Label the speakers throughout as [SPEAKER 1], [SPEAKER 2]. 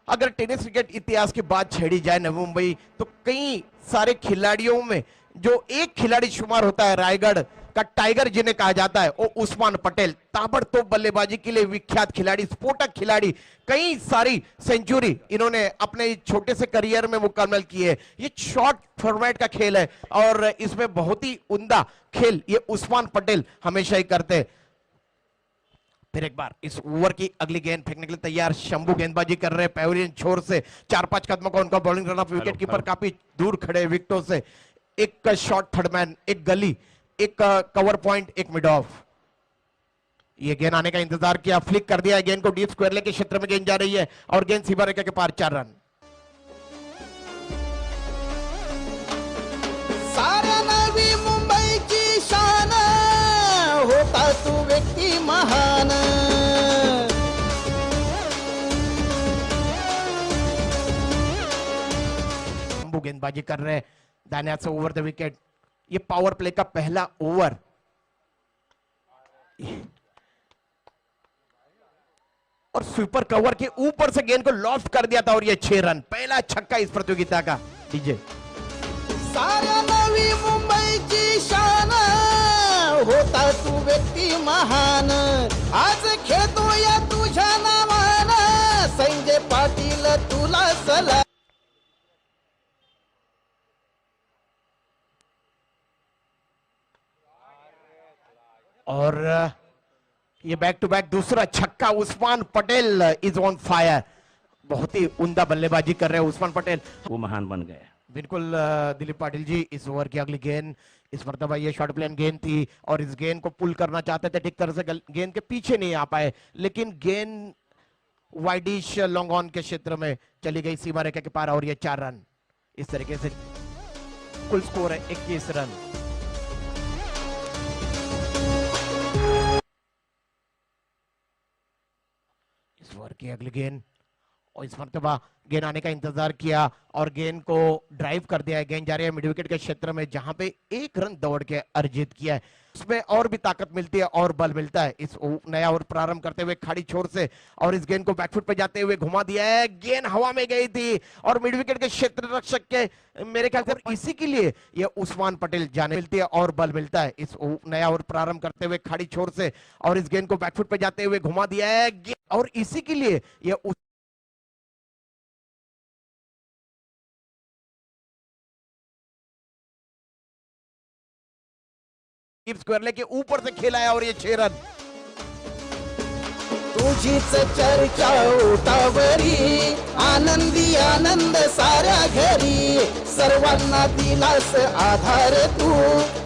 [SPEAKER 1] अगर tennis cricket इतिहास की बात छेड़ी जाए नवी मुंबई, तो कई सारे खिलाड़ियों में जो एक खिलाड़ी शुमार होता है रायगढ़ का टाइगर जिन्हें कहा जाता है, वो उस्मान पटेल। ताबड़तोड़ बल्लेबाजी के लिए विख्यात खिलाड़ी, स्फोटक खिलाड़ी, कई सारी सेंचुरी इन्होंने अपने छोटे से करियर में मुकम्मल की है। ये शॉर्ट फॉर्मेट का खेल है और इसमें बहुत ही उम्दा खेल ये उस्मान पटेल हमेशा ही करते हैं। फिर एक बार इस ओवर की अगली गेंद फेंकने के लिए तैयार शंभू गेंदबाजी कर रहे हैं पेविलियन छोर से। 4-5 कदमों का उनका बॉलिंग रन, विकेट कीपर काफी दूर खड़े विकेटों से। एक शॉट थर्ड मैन, एक गली, एक कवर पॉइंट, एक मिड ऑफ। ये गेंद आने का इंतजार किया, फ्लिक कर दिया गेंद को डीप स्क्वायर लेके क्षेत्र में गेंद जा रही है और गेंद सीमा रेखा के पार 4 रन।
[SPEAKER 2] साऱ्या नवी मुंबईची शान होता तू व्यक्ती महान।
[SPEAKER 1] शंभू गेंदबाजी कर रहे हैं दाहिने हाथ से ओवर द विकेट। ये पावर प्ले का पहला ओवर। और स्वीपर कवर के ऊपर से गेंद को लॉफ्ट कर दिया था और ये 6 रन, पहला छक्का इस प्रतियोगिता का। डीजे
[SPEAKER 2] साऱ्या नवी मुंबईची शान होता तू व्यक्ती महान। आज खेळतो या तुझ्या नावान, संजय पाटील तुला सलाम।
[SPEAKER 1] और ये बैक टू बैक दूसरा छक्का। Usman Patel is on fire. बहुत ही उम्दा बल्लेबाजी कर रहे हैं उस्मान पटेल,
[SPEAKER 3] वो महान बन गए।
[SPEAKER 1] बिल्कुल दिलीप पाटिल जी। इस ओवर की अगली गेंद, इस मर्तबा ये शॉर्ट प्लेन गेंद थी और इस गेंद को पुल करना चाहते थे, ठीक तरह से गेंद के पीछे नहीं आ पाए, लेकिन गेंद वाइडिश लॉन्ग ऑन के क्षेत्र में चली गई सीमा रेखा के पार और ये 4 रन। इस तरीके से कुल स्कोर है 21 रन। इस ओवर की अगली गेंद और इस मर्तबा गेंद आने का इंतजार किया और गेंद को ड्राइव कर दिया है। गेंद जा रही है मिड विकेट के क्षेत्र में, जहां पे 1 रन दौड़ के अर्जित किया है। उसमें और भी ताकत मिलती है और बल मिलता है। इस नया ओवर प्रारंभ करते हुए खाड़ी छोर से और इस गेंद को बैकफुट पे जाते हुए घुमा दिया है। गेंद हवा में गई थी और मिड विकेट के क्षेत्र रक्षक के मेरे ख्याल से इसी के लिए ये उस्मान पटेल जाने मिलती है और बल मिलता है। इस नया ओवर प्रारंभ करते हुए खाड़ी छोर से और इस गेंद को बैकफुट पे जाते हुए घुमा दिया है और इसी के लिए ये स्क्वायर लेके ऊपर से खेला है और ये 6 रन।
[SPEAKER 2] तुझीच चर्चा ओटावरी, आनंदी आनंद साऱ्या घरी। सर्वांना दिलास आधार तू,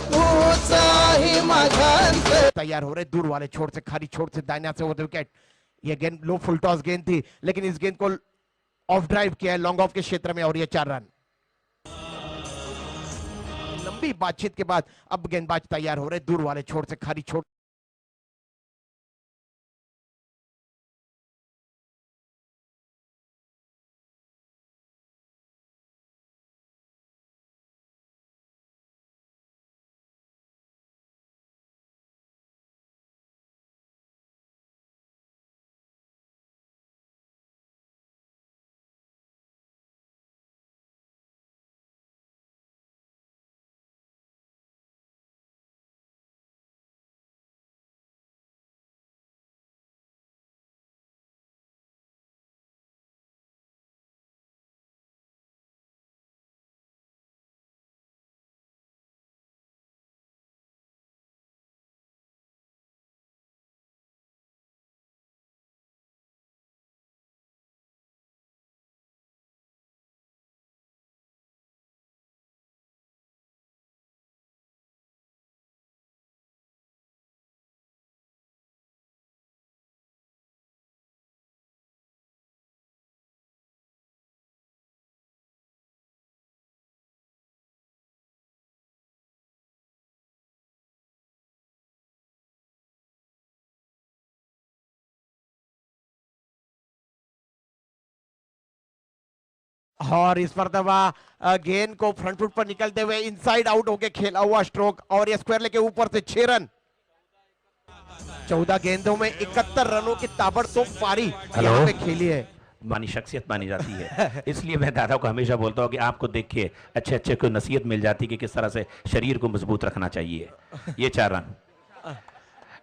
[SPEAKER 2] तूच आहे माझ्या अंतर।
[SPEAKER 1] तैयार हो रहे दूर वाले छोर से, खाली छोर से दाहिने हाथ से ओवर द विकेट। ये गेंद लो फुल टॉस गेंद थी, लेकिन इस गेंद को ऑफ ड्राइव किया है लॉन्ग ऑफ के क्षेत्र में और ये 4 रन। लंबी बातचीत के बाद अब गेंदबाज तैयार हो रहे दूर वाले छोर से, खाली छोर। और इस मर्तबा गेंद को फ्रंट फुट पर निकलते हुए इनसाइड आउट होके खेला हुआ स्ट्रोक और ये स्क्वायर लेके ऊपर से 6 रन। 14 गेंदों में 71 रनों की ताबड़तोड़ पारी यहाँ पे खेली है।
[SPEAKER 3] मानी शख्सियत मानी जाती है। इसलिए मैं दादा को हमेशा बोलता हूँ कि आपको देख के अच्छे अच्छे को नसीहत मिल जाती है कि किस तरह से शरीर को मजबूत रखना चाहिए। ये 4 रन।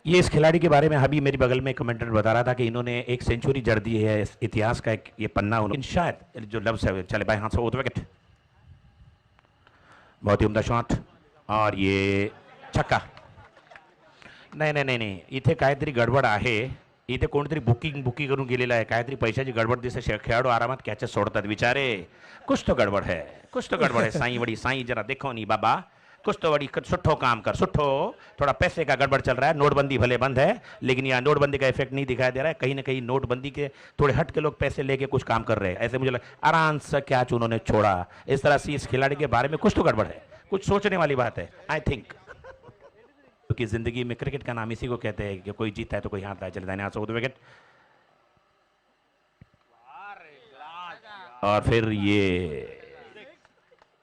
[SPEAKER 3] ये इस खिलाड़ी के बारे में अभी मेरी बगल में कमेंटेटर बता रहा था कि इन्होंने एक सेंचुरी जड़ दी है, इस इतिहास का एक ये पन्ना उन्होंने शायद जो लफ्ज़ है चले भाई हाथ से वो विकेट, बहुत ही उम्दा शॉट और ये छक्का। नाही नाही नाही नाही इथे काहीतरी गडबड आहे, इथे कोणतरी बुकिंग करून गेलेलं आहे, काहीतरी पैशाची गडबड दिसते, खेळाडू आरामात कॅचेस सोडतात बिचारे, कुछ तो गडबड है, कुछ तो गडबड है। साईं बड़ी साईं जरा देखो नहीं बाबा, कुछ तो बड़ी सुठो काम कर, सुठो थोड़ा पैसे का गड़बड़ चल रहा है, नोटबंदी भले बंद है लेकिन यहाँ नोटबंदी का इफेक्ट नहीं दिखाई दे रहा है, कहीं ना कहीं नोटबंदी के थोड़े हट के लोग पैसे लेके कुछ काम कर रहे हैं, ऐसे मुझे लगा आराम से कैच उन्होंने छोड़ा। इस तरह से इस खिलाड़ी के बारे में कुछ तो गड़बड़ है, कुछ सोचने वाली बात है आई थिंक, क्योंकि जिंदगी में क्रिकेट का नाम इसी को कहते हैं कि कोई जीता है तो कोई हारता है। चले दाने हाथ से विकेट और फिर ये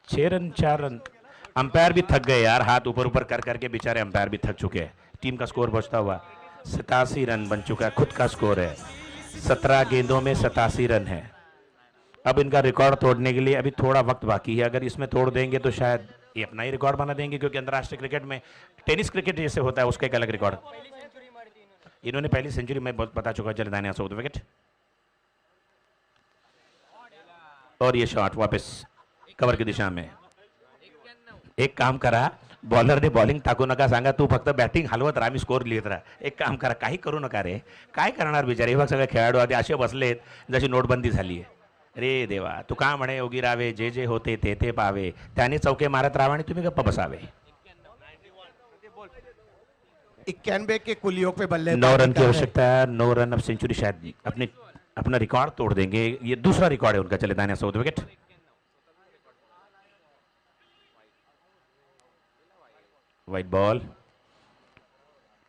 [SPEAKER 3] 6 रन 4 रन। अंपायर भी थक गए यार, हाथ ऊपर ऊपर कर करके बेचारे अंपायर भी थक चुके हैं। टीम का स्कोर बचता हुआ 87 रन बन चुका है, खुद का स्कोर है 17 गेंदों में 87 रन है। अब इनका रिकॉर्ड तोड़ने के लिए अभी थोड़ा वक्त बाकी है, अगर इसमें तोड़ देंगे तो शायद ये अपना ही रिकॉर्ड बना देंगे, क्योंकि अंतर्राष्ट्रीय क्रिकेट में टेनिस क्रिकेट जैसे होता है उसका एक अलग रिकॉर्ड। इन्होंने पहली सेंचुरी में बहुत बता चुका है। चले दाने से विकेट और ये शॉट वापस कवर की दिशा में। एक काम करा, बॉलरने बॉलिंग टाकू नका, सांगा तू फक्त बॅटिंग हलवत राहा, मी स्कोर लिहित राहा, एक काम करा, काही करू नका रे, काय करणार बिचारे, बघ सगळे खेळाडू आधी असे बसलेत जशी नोटबंदी झाली आहे। रे देवा, तू का म्हणे योगी रावे, जे जे होते ते ते पावे, त्याने चौके मारत राहा आणि तुम्ही गप्प बसावे।
[SPEAKER 1] 91 के कुलियों पे बल्ले
[SPEAKER 3] 9 रन की आवश्यकता है, 9 रन अब सेंचुरी शायद अपना रिकॉर्ड तोड़ देंगे, ये दूसरा रिकॉर्ड है उनका। चले दाने से विकेट वाइट बॉल,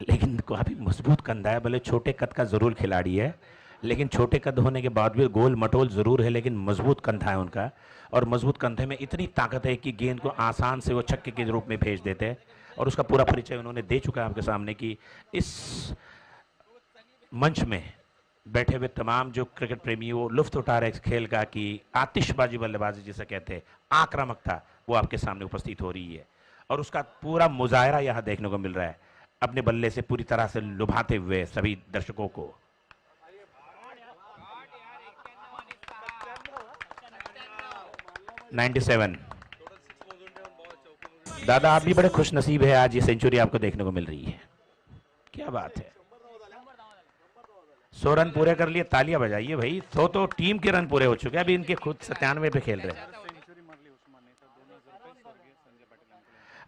[SPEAKER 3] लेकिन काफी मजबूत कंधा है, भले छोटे कद का जरूर खिलाड़ी है लेकिन छोटे कद होने के बाद भी गोल मटोल जरूर है, लेकिन मजबूत कंधा है उनका, और मजबूत कंधे में इतनी ताकत है कि गेंद को आसान से वो छक्के के रूप में भेज देते हैं, और उसका पूरा परिचय उन्होंने दे चुका है आपके सामने कि इस मंच में बैठे हुए तमाम जो क्रिकेट प्रेमी वो लुफ्त उठा रहे इस खेल का कि आतिशबाजी बल्लेबाजी जिसे कहते हैं, आक्रामकता वो आपके सामने उपस्थित हो रही है, और उसका पूरा मुजाहरा यहाँ देखने को मिल रहा है, अपने बल्ले से पूरी तरह से लुभाते हुए सभी दर्शकों को। $97। दादा आप भी बड़े खुश नसीब है, आज ये सेंचुरी आपको देखने को मिल रही है, क्या बात है। 100 रन पूरे कर लिए, तालियां बजाइए भाई। तो टीम के रन पूरे हो चुके हैं, अभी इनके खुद 97 पे खेल रहे हैं।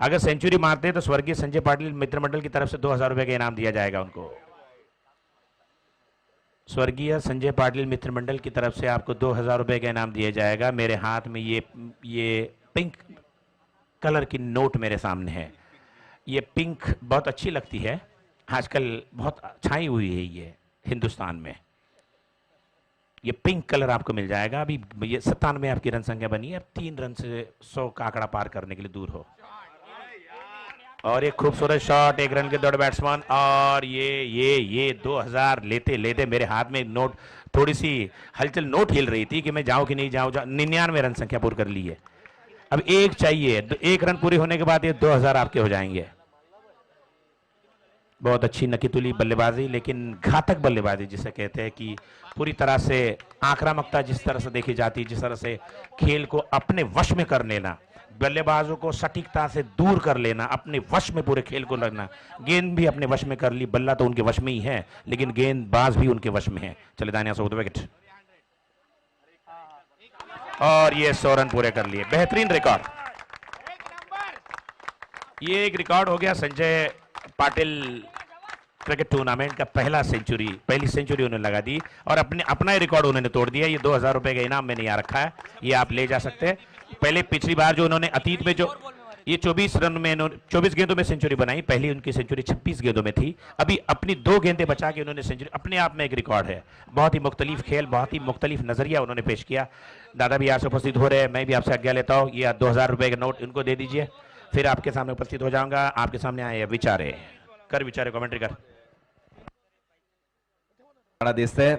[SPEAKER 3] अगर सेंचुरी मारते हैं तो स्वर्गीय संजय पाटिल मित्र मंडल की तरफ से 2000 रुपए का इनाम दिया जाएगा उनको। स्वर्गीय संजय पाटिल मित्र मंडल की तरफ से आपको 2000 रुपए का इनाम दिया जाएगा। मेरे हाथ में ये पिंक कलर की नोट मेरे सामने है, ये पिंक बहुत अच्छी लगती है, आजकल बहुत छाई हुई है ये हिंदुस्तान में। ये पिंक कलर आपको मिल जाएगा। अभी ये 97 आपकी रन संख्या बनी है, अब 3 रन से 100 का आंकड़ा पार करने के लिए दूर हो। और एक खूबसूरत शॉट, 1 रन के दौड़ बैट्समैन, और ये 2000 लेते लेते मेरे हाथ में नोट, थोड़ी सी हलचल, नोट हिल रही थी कि मैं जाऊं कि नहीं जाऊं। 99 रन संख्या पूरी कर ली है, अब एक चाहिए, 1 रन पूरी होने के बाद ये 2000 आपके हो जाएंगे। बहुत अच्छी नकीतुली बल्लेबाजी, लेकिन घातक बल्लेबाजी जिसे कहते हैं कि पूरी तरह से आक्रामकता जिस तरह से देखी जाती है, जिस तरह से खेल को अपने वश में कर लेना, बल्लेबाजों को सटीकता से दूर कर लेना, अपने वश में पूरे खेल को लगना। गेंद भी अपने वश में कर ली, बल्ला तो उनके वश में ही है लेकिन गेंदबाज भी उनके वश में है। चले दानिया से विकेट और ये 100 रन पूरे कर लिए, बेहतरीन रिकॉर्ड। ये एक रिकॉर्ड हो गया संजय पाटिल क्रिकेट टूर्नामेंट का पहली सेंचुरी उन्होंने लगा दी, और अपना ही रिकॉर्ड उन्होंने तोड़ दिया। ये 2000 रुपए का इनाम मैंने यहाँ रखा है, ये आप ले जा सकते हैं। पहले पिछली बार जो उन्होंने अतीत में जो ये 24 रन में 24 गेंदों में सेंचुरी बनाई, पहली उनकी सेंचुरी 26 गेंदों में थी, अभी अपनी 2 गेंदें बचा के उन्होंने सेंचुरी, अपने आप में एक रिकॉर्ड है। बहुत ही मुख्तलिफ खेल, बहुत ही मुख्तलिफ नजरिया उन्होंने पेश किया। दादा भी यहाँ से उपस्थित हो रहे हैं, मैं भी आपसे आज्ञा लेता हूँ, ये 2000 रुपए का नोट इनको दे दीजिए, फिर आपके सामने उपस्थित हो जाऊंगा। आपके सामने आए विचारे कमेंट्री कर
[SPEAKER 4] दिसतंय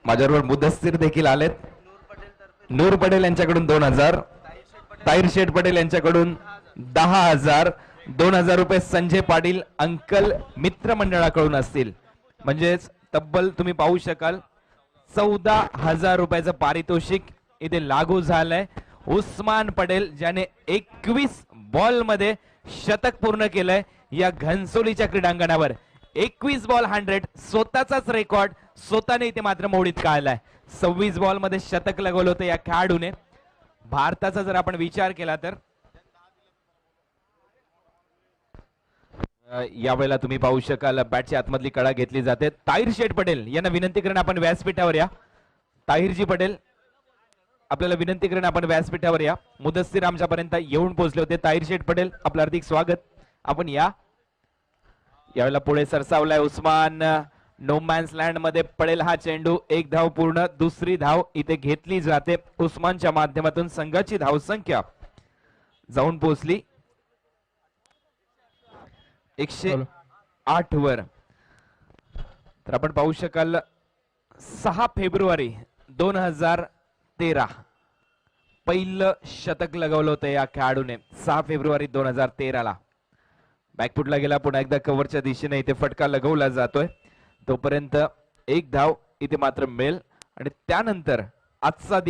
[SPEAKER 4] माझ्याबरोबर मुदस्सीर देखील आलेत. नूर पटेल यांच्याकडून 2000, ताहिर शेठ पटेल यांच्याकडून 10,000, 2,000 रुपये संजय पाटील अंकल मित्रमंडळाकडून असतील. म्हणजेच तब्बल तुम्ही पाहू शकाल 14,000 रुपयाचं पारितोषिक इथे लागू झालंय. उस्मान पटेल ज्याने 21 बॉल मध्ये शतक पूर्ण केलंय या घनसोलीच्या क्रीडांगणावर. 21 बॉल 100 स्वतःचाच रेकॉर्ड स्वतःने इथे मात्र मोडीत काढलाय. 26 बॉल मध्ये शतक लगवलं होतं या खेळाडूने. भारताचा जर आपण विचार केला तर यावेळेला तुम्ही पाहू शकाल बॅटची आतमधली कडा घेतली जाते. ताहिर शेठ पटेल यांना विनंती करून आपण व्यासपीठावर या. ताहिरजी पटेल आपल्याला विनंती करून आपण व्यासपीठावर या. मुदस्सीर आमच्यापर्यंत येऊन पोहोचले होते. ताहिर शेठ पटेल आपलं हार्दिक स्वागत. आपण या. यावेळेला पुढे सरसावलाय उस्मान. नो मॅन्स लँड मध्ये पडेल हा चेंडू. एक धाव पूर्ण. दुसरी धाव इथे घेतली जाते. उस्मानच्या माध्यमातून संघाची धावसंख्या जाऊन पोहोचली 108 वर. तर आपण पाहू शकाल 6 फेब्रुवारी 2013 पहिलं शतक लगवलं होतं या खेळाडूने. 6 फेब्रुवारी 2013 ला बॅकफुटला गेला. पुन्हा एकदा कव्हरच्या दिशेने इथे फटका लगवला जातोय. तोपर्यंत एक धाव इथे मात्र मिळेल आणि त्यानंतर आजचा दिवस